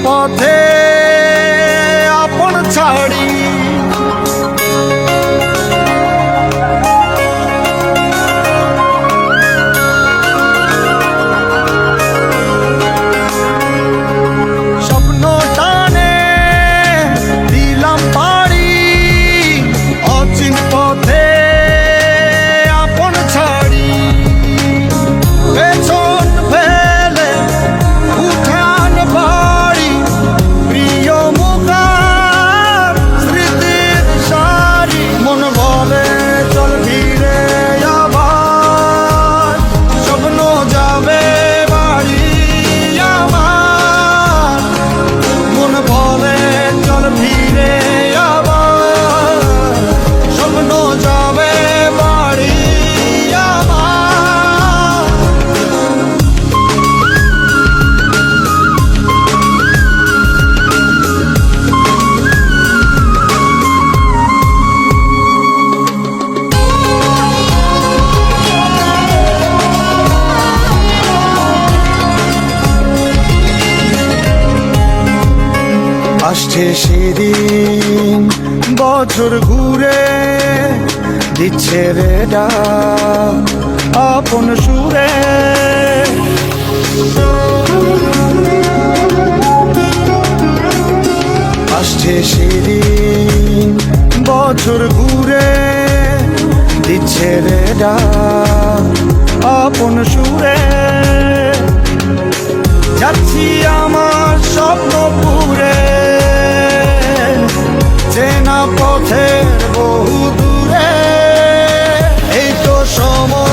পথে আপন ছাড়ি স্বপ্ন টানে দিলাম পাড়ি অচিন পথে আপন ছাড়ি পেছন ফেলে উঠান বাড়ি প্রিয় মুখার স্মৃতির সারি মন বলে চল ফিরে আবার স্বপ্ন যাবে বাড়ি আমার মন বলে চল ফিরে আবার স্বপ্ন যাবে বাড়ি আমার আসছে সেদিন বছর ঘুরে দিচ্ছে রে ডাক আপন সুরে আসছে সেদিন বছর ঘুরে দিচ্ছে রে ডাক আপন সুরে যাচ্ছি আমার স্বপ্ন পুরে চেনা পথের বহু দূরে এই তো সময়